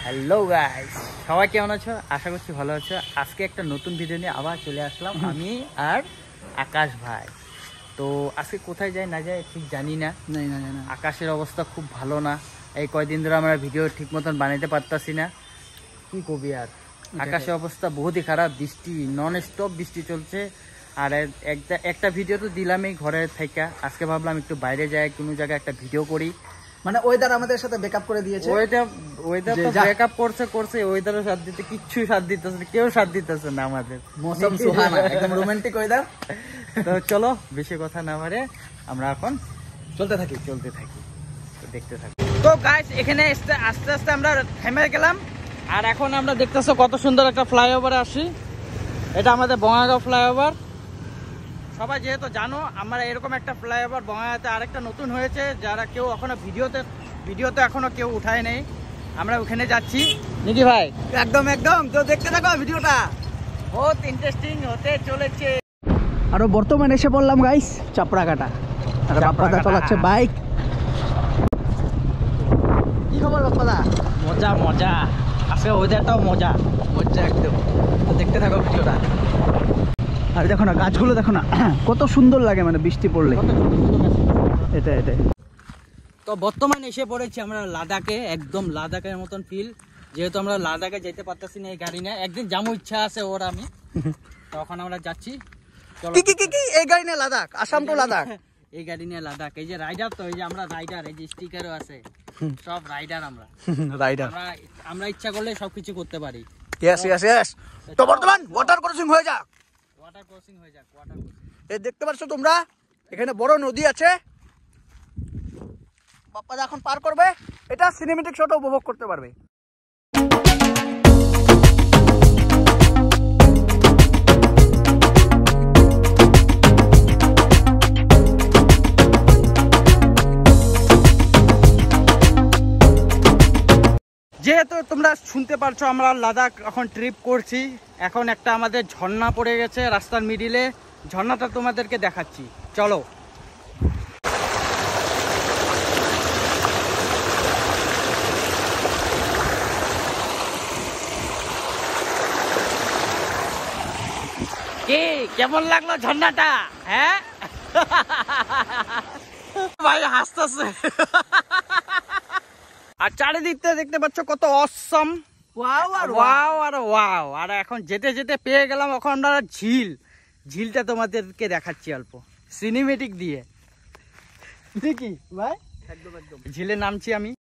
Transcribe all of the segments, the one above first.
Hello guys, সবাই কেমন আছো? আশা করছি ভালো আছো। আজকে একটা নতুন ভিডিও নিয়ে আবার চলে আসলাম আমি আর আকাশ ভাই। তো আজকে কোথায় যাই না যাই ঠিক জানি না। আকাশের অবস্থা খুব ভালো না। এই কয়দিন ধরে আমরা ভিডিও ঠিক মতন বানাইতে পারতাছি না। কি কবি আর, আকাশের অবস্থা বহুতই খারাপ। বৃষ্টি নন স্টপ বৃষ্টি চলছে। আর একটা ভিডিও তো দিলামই ঘরে থেকে। আজকে ভাবলাম একটু বাইরে যাই, কোনো জায়গায় একটা ভিডিও করি। মানে ওয়েদার আমাদের সাথে ব্যাকআপ করে দিয়েছে। ওয়েদার তো ব্যাকআপ করছে ওয়েদারও সাথ দিতে কিচ্ছু সাথ দিতেছে না, কেউ সাথ দিতেছে না আমাদের। মৌসুম সুহানা, একদম রোমান্টিক ওয়েদার। তো চলো বেশি কথা না বাড়ে আমরা এখন চলতে থাকি তো দেখতে থাকি। তো গাইস, এখানে আস্তে আস্তে আমরা থেমে গেলাম। আর এখন আমরা দেখতেছো কত সুন্দর একটা ফ্লাইওভারে আসি। এটা আমাদের বঙ্গাইগাঁও ফ্লাইওভার। সবাই যেহেতু জানো, আমরা এরকম একটা ফ্লাইওভার বঙ্গাইগাঁওতে আরেকটা নতুন হয়েছে, যারা কেউ এখনো ভিডিওতে এখনো কেউ উঠায় নেই। আমরা ওখানে যাচ্ছি নাকি ভাই? একদম তো দেখতে থাকো ভিডিওটা, বহুত ইন্টারেস্টিং হতে চলেছে। আরো বর্তমানে এসে বললাম গাইস চাপড়াঘাটা। আর বাপ্পাদা চালাচ্ছে বাইক। কি খবর বাপ্পাদা? মজা আজকে ওয়েদারটাও মজা একদম। তো দেখতে থাকো ভিডিওটা। আর দেখো না, গাছগুলো দেখো না কত সুন্দর লাগে, মানে বৃষ্টি পড়লে। এটা তো বর্তমানে এসে পড়েছি আমরা লাদাখে, একদম লাদাখের মতন ফিল। যেহেতু আমরা লাদাখে যেতে পারতেছি না এই গাড়ি নিয়ে, একদিন যাবো ইচ্ছা আছে ওর আমি। তখন আমরা যাচ্ছি। কি এই গাড়ি নিয়ে লাদাখ? আসাম টু লাদাখ এই গাড়ি নিয়ে লাদাখ। এই যে রাইডার, তো এই যে আমরা রাইডার, এই যে স্টিকারও আছে, সব রাইডার আমরা। আমরা ইচ্ছা করলে সবকিছু করতে পারি। ইয়েস। তো বর্তমান ওয়াটার ক্রসিং হয়ে যাক। ওয়াটার ক্রসিং এই দেখতে পাচ্ছ তোমরা, এখানে বড় নদী আছে। বাপ্পা এখন পার করবে, এটা সিনেমেটিক শট উপভোগ করতে পারবে। যেহেতু তোমরা শুনতে পারছো, আমরা লাদাখ এখন ট্রিপ করছি। এখন একটা আমাদের ঝর্ণা পড়ে গেছে রাস্তার মিডিলে। ঝর্ণাটা তোমাদেরকে দেখাচ্ছি, চলো। কি কেমন লাগলো ঝর্ণাটা? হ্যাঁ ভাই হাসতেছে। আর চারিদিকটা দেখতে পাচ্ছ কত অসম। ওয়াও। আর এখন যেতে যেতে পেয়ে গেলাম এখন আমরা ঝিলটা তোমাদেরকে দেখাচ্ছি অল্প সিনেমেটিক দিয়ে। দেখি ভাই, একদম ঝিলে নামছি আমি।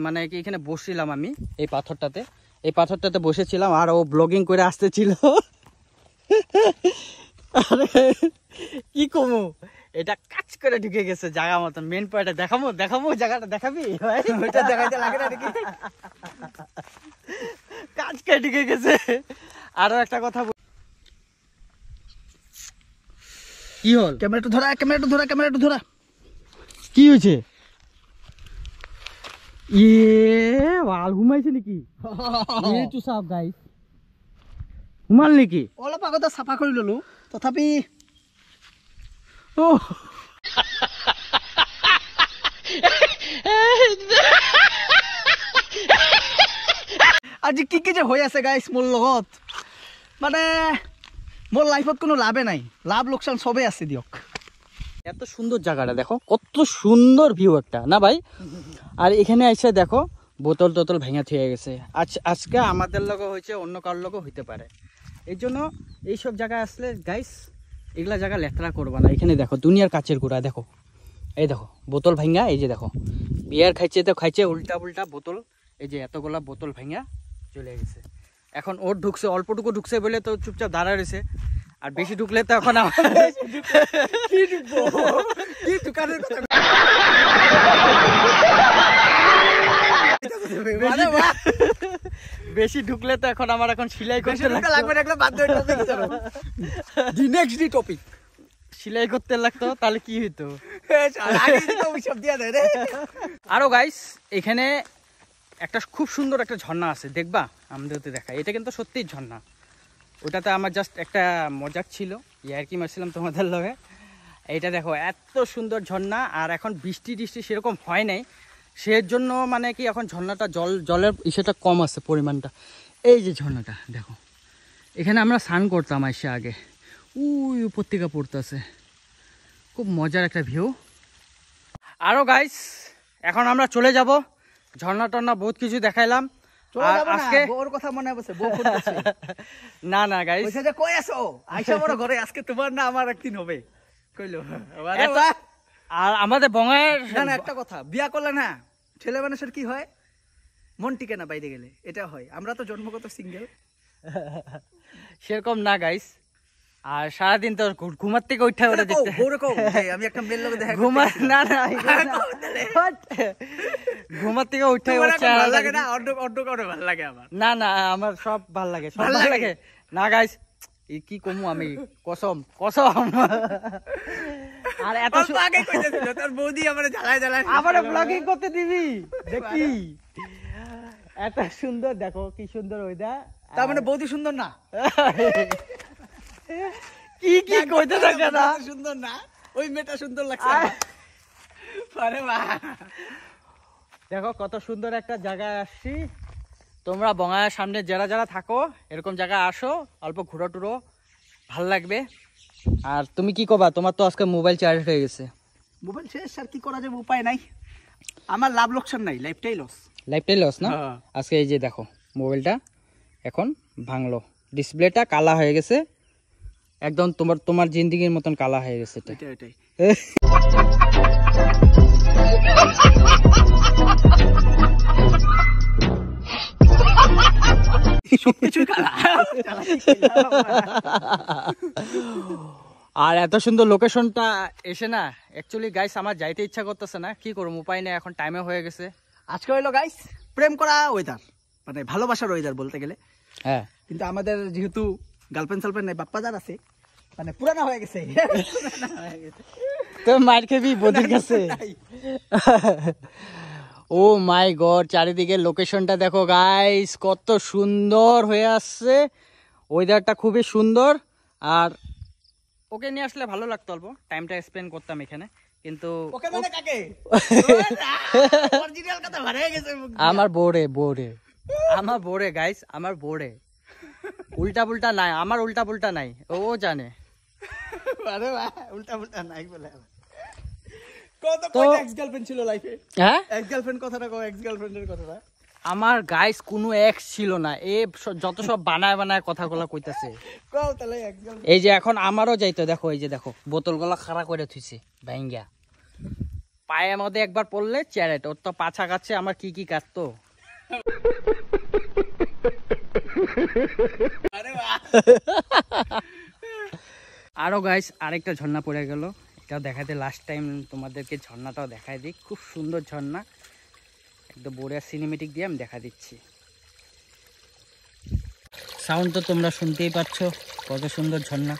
মানে কি এখানে বসছিলাম আমি এই পাথরটাতে বসেছিলাম, আর ও ব্লগিং করে আসতেছিল। আরে কি কমু, এটা কাজ করে ঢুকে গেছে জায়গা মতন। মেন পয়েন্টে দেখাবো জায়গাটা দেখাবি? ওইটা দেখাইতে লাগে না নাকি? কাজ করে ঢুকে গেছে। আরো একটা কথা, কি হল? ক্যামেরাটা ধরা। কি হয়েছে? ওয়াল ঘুমাইছে নাকি? ঘুমাল নাকি? অলপ আগতে চাফা কৰি ললো, তথাপি আজি কি যে হৈ আছে গাইস মোৰ লগত, মানে মোৰ লাইফত কোনো লাভে নাই। লাভ লোকসান সবে আছে দিয়ক। এত সুন্দর জায়গাটা দেখো, কত সুন্দর ভিউ একটা না ভাই? আর এখানে এসে দেখো বোতল ভেঙে থুয়ে গেছে। আজকে আমাদের লোক হয়েছে, অন্য কারোর লোকও হইতে পারে। এই জন্য এইসব জায়গায় আসলে গাইস এগুলা জায়গা লেতরা করবা না। এখানে দেখো দুনিয়ার কাচের গুঁড়া, দেখো এই দেখো বোতল ভাঙা। এই যে দেখো বিয়ার খাইছে উল্টা বোতল। এই যে এতগুলা বোতল ভাঙা চলে গেছে। এখন ওর ঢুকছে, অল্পটুকু ঢুকছে বলে তো চুপচাপ দাঁড়া রয়েছে। আর বেশি ঢুকলে তো এখন কি বেশি ঢুকলে তো এখন আমার এখন সেলাই করতে লাগবে না, বাধ্য হয়ে টপিক চলো। দি নেক্সট দি টপিক সেলাই করতে লাগতো তাহলে কি হইতো। আগে তো ওইসব দিয়া দেয় রে। আরো গাইস এখানে একটা খুব সুন্দর একটা ঝর্ণা আছে, দেখবা আমাদেরকে দেখাই। এটা কিন্তু সত্যিই ঝর্ণা, ওটাতে আমার জাস্ট একটা মজাক ছিল, ইয়ার্কি মারছিলাম তোমাদের লগে। এইটা দেখো এত সুন্দর ঝর্ণা, আর এখন বৃষ্টি টিষ্টি সেরকম হয় নাই, সের জন্য মানে কি এখন ঝর্ণাটা জলের ইসেটা কম আছে পরিমাণটা। এই যে ঝর্ণাটা দেখো, এখানে আমরা স্নান করতাম এসে আগে, উই উপর থেকে পড়তেছে, খুব মজার একটা ভিউ। আরো গাইস এখন আমরা চলে যাব, ঝর্ণা টর্ণা বহুত কিছু দেখাইলাম। আর আজকে ওর কথা মনে আছে, বউ ফোন করছে। না না গাইস, কইছে যে কই আছো, আইসা বড় ঘরে, আজকে তোমার না আমার একদিন হবে কইলো। আর আমাদের বঙ্গায়ের না না একটা কথা, বিয়া করলে না ছেলে মানুষের কি হয়, মন টিকে না বাইরে গেলে, এটা হয়। আমরা তো জন্মগত সিঙ্গেল, সেরকম না গাইস। আর সারাদিন তো ঘুমার থেকে উঠে ওরা দেখতে, আমি একটা মেয়ের লগে দেখা ঘুমা না না ঘুমার থেকে উঠে ভালো লাগে না, অন্য কারো ভালো লাগে আমার। না না আমার সব ভালো লাগে, সব ভালো লাগে না গাইস, কি কমু আমি, কসম কসম। আর এত আগে কইতেছিল তোর বৌদি আমারে জ্বালায় জ্বালায়, আমারে ব্লগিং করতে দিবি দেখি। এত সুন্দর দেখো, কি সুন্দর ওইটা। তার মানে বৌদি সুন্দর না, কি কি কইতে থাকে না, সুন্দর না, ওই মেয়েটা সুন্দর লাগছে। আরে বাহ, দেখো কত সুন্দর একটা জায়গায় আসছি। তোমরা বঙ্গায়ের সামনে যারা যারা থাকো এরকম জায়গায় আসো, অল্প ঘুরো টুরো, ভাল লাগবে। আর তুমি কি কবা, তোমার তো আজকে মোবাইল চার্জ হয়ে গেছে। মোবাইল শেষ, আর কি করা যাবে, উপায় নাই। আমার লাভ লোকসান নাই, লাইফটাই লস। লাইফটাই লস না। আজকে এই যে দেখো মোবাইলটা এখন ভাঙলো, ডিসপ্লেটা কালা হয়ে গেছে একদম, তোমার জিন্দিগির মতন কালা হয়ে গেছে। এটাই সবকিছুই কালা। আর এত সুন্দর লোকেশনটা এসে না অ্যাকচুয়ালি গাইস আমার যাইতে ইচ্ছা করতেছে না, কি করবো উপায় নেই, এখন টাইমে হয়ে গেছে। আজকে হইলো গাইস প্রেম করা ওয়েদার, মানে ভালোবাসার ওয়েদার বলতে গেলে। হ্যাঁ, কিন্তু আমাদের যেহেতু গার্লফ্রেন্ড সালফ্রেন্ড নাই, বাপ্পাদার আছে, মানে পুরানা হয়ে গেছে। তো মার খেবি বদির কাছে। ও মাই গড, চারিদিকে লোকেশনটা দেখো গাইস, কত সুন্দর হয়ে আসছে, ওয়েদারটা খুবই সুন্দর। আর ওকে নিয়ে আসলে ভালো লাগতো, অল্প টাইমটা স্পেন্ড করতাম এখানে, কিন্তু আমার বোরে গাইস, আমার বোরে উল্টা পুল্টা নাই, আমার উল্টা পুল্টা নাই, ও জানে। উল্টা পুল্টা নাই বলে আমার গাইস কোনো এক্স ছিল না, এ যত সব বানায় বানায় কথাগুলো কইতাছে। এই যে এখন আমারও যাইতো, দেখো এই যে দেখো বোতলগুলো খাড়া করে থুইছে ভাইঙ্গা, পায়ের মধ্যে একবার পড়লে চেয়ারেট, ওর তো পাছা কাটছে, আমার কি কি কাটতো। আরো গাইস আরেকটা ঝর্ণা পড়ে গেল, এটা দেখাতে লাস্ট টাইম তোমাদেরকে ঝর্ণাটাও দেখাই দিই, খুব সুন্দর ঝর্ণা, একদম বড়িয়া সিনেমেটিক দিয়ে আমি দেখা দিচ্ছি। সাউন্ড তো তোমরা শুনতেই পাচ্ছ, কত সুন্দর ঝর্ণা।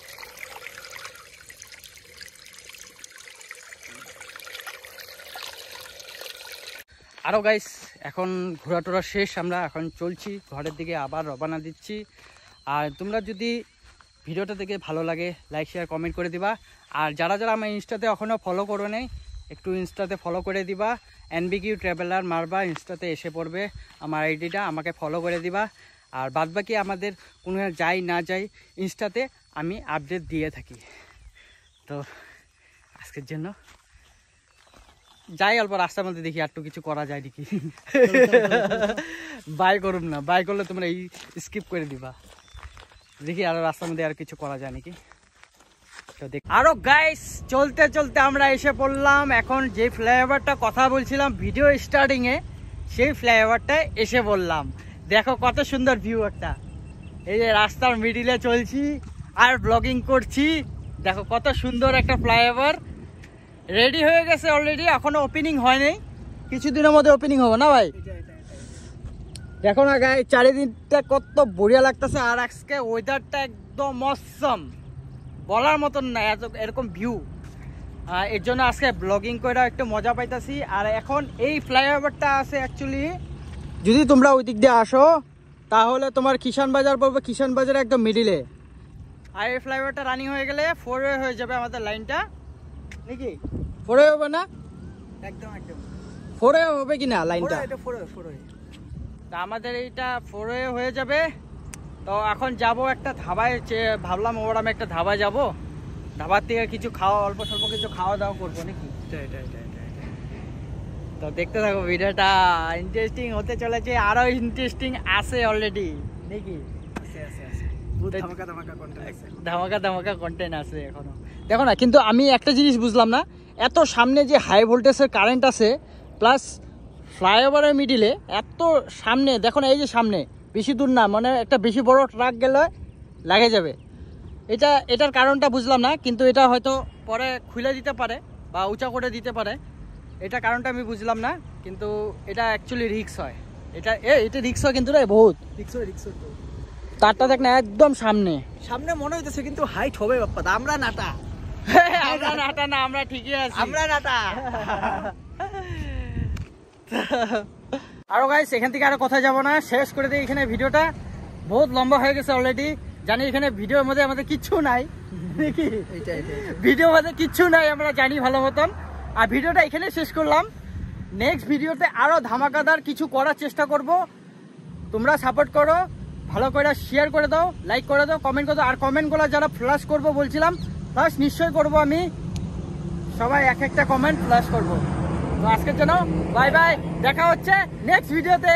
আরও গাইস এখন ঘোরাটোরা শেষ, আমরা এখন চলছি ঘরের দিকে, আবার রওনা দিচ্ছি। আর তোমরা যদি ভিডিওটা দেখে ভালো লাগে লাইক শেয়ার কমেন্ট করে দিবা। আর যারা যারা আমার ইনস্টাতে এখনও ফলো করো নেই, একটু ইনস্টাতে ফলো করে দিবা, এনবিকিউ ট্রাভেলার মারবা, ইনস্টাতে এসে পড়বে আমার আইডিটা, আমাকে ফলো করে দিবা। আর বাদবাকি আমাদের কোনো যাই না যাই ইনস্টাতে আমি আপডেট দিয়ে থাকি। তো আজকের জন্য যাই, অল্প রাস্তার মধ্যে দেখি একটু কিছু করা যায় নাকি। বাই করুন না, বাই করলে তোমরা এই স্কিপ করে দিবা, দেখি আরো রাস্তার মধ্যে আর কিছু করা যায় নাকি। তো দেখ আরো গাইস চলতে চলতে আমরা এসে পড়লাম এখন যে ফ্লাইওভারটা কথা বলছিলাম ভিডিও স্টার্টিং এ, সেই ফ্লাইওভারটায় এসে বললাম। দেখো কত সুন্দর ভিউ একটা, এই যে রাস্তার মিডিলে চলছি আর ব্লগিং করছি, দেখো কত সুন্দর একটা ফ্লাইওভার রেডি হয়ে গেছে অলরেডি, এখনো ওপেনিং হয়নি, কিছুদিনের মধ্যে ওপেনিং হবে না ভাই? দেখো না গাই চারিদিকটা কত বঢ়িয়া লাগতেছে, আর আজকে ওয়েদারটা একদম মৌসম বলার মতন না, এরকম ভিউ। এর জন্য আজকে ব্লগিং করে একটু মজা পাইতাছি। আর এখন এই ফ্লাইওভারটা আছে অ্যাকচুয়ালি, যদি তোমরা ওই দিক দিয়ে আসো তাহলে তোমার কিষান বাজার পড়বে, কিষান বাজারে একদম মিডিলে। আর এই ফ্লাইওভারটা রানিং হয়ে গেলে 4 ওয়ে হয়ে যাবে আমাদের লাইনটা, নাকি 4 ওয়ে হবে না? একদম একদম 4 ওয়ে হবে কিনা লাইনটা? এটা 4 ওয়ে। তা আমাদের এইটা 4 ওয়ে হয়ে যাবে। তো এখন যাব একটা ধাবায়, ভাবলাম ওর আমি একটা ধাবায় যাব, ধাবার থেকে কিছু খাওয়া, অল্প স্বল্প কিছু খাওয়া দাওয়া করবো নাকি। তো দেখতে থাকো ভিডিওটা, ইন্টারেস্টিং হতে চলেছে, আরো ইন্টারেস্টিং আছে অলরেডি নাকি। ধামাকা ধামাকা কন্টেন্ট আছে এখনো। দেখো না, কিন্তু আমি একটা জিনিস বুঝলাম না, এত সামনে যে হাই ভোল্টেজের কারেন্ট আছে, প্লাস ফ্লাইওভারের মিডিলে এত সামনে, দেখো না এই যে সামনে বেশি দূর না, মানে একটা বেশি বড় ট্রাক গেলে লাগে যাবে। এটার কারণটা বুঝলাম না, কিন্তু এটা হয়তো পরে খুলে দিতে পারে বা উঁচা করে দিতে পারে, এটা কারণটা আমি বুঝলাম না। কিন্তু এটা অ্যাকচুয়ালি রিস্ক হয়, এটা রিস্ক হয় কিন্তু রে বহুত রিক্স তো তারটা দেখ না একদম সামনে সামনে মনে হইতেছে, কিন্তু হাইট হবে বাপ্পা, আমরা নাটা। আমরা নাটা না, আমরা ঠিকই আছি, আমরা নাটা। আরো গাইস এখান থেকে আরো কথা যাব না, শেষ করে দিই এখানে ভিডিওটা, বহুত লম্বা হয়ে গেছে অলরেডি। জানি এখানে ভিডিওর মধ্যে আমাদের কিচ্ছু নাই নাকি, ভিডিওর মধ্যে কিচ্ছু নাই আমরা জানি ভালো মতন। আর ভিডিওটা এখানে শেষ করলাম, নেক্সট ভিডিওতে আরো ধামাকাদার কিছু করার চেষ্টা করব। তোমরা সাপোর্ট করো, ভালো করে শেয়ার করে দাও, লাইক করে দাও, কমেন্ট করে দাও। আর কমেন্টগুলো যারা ফ্ল্যাশ করবো বলছিলাম, ফ্ল্যাশ নিশ্চয়ই করব আমি, সবাই এক একটা কমেন্ট ফ্ল্যাশ করবো। তো আজকের জন্য বাই বাই, দেখা হচ্ছে নেক্সট ভিডিওতে।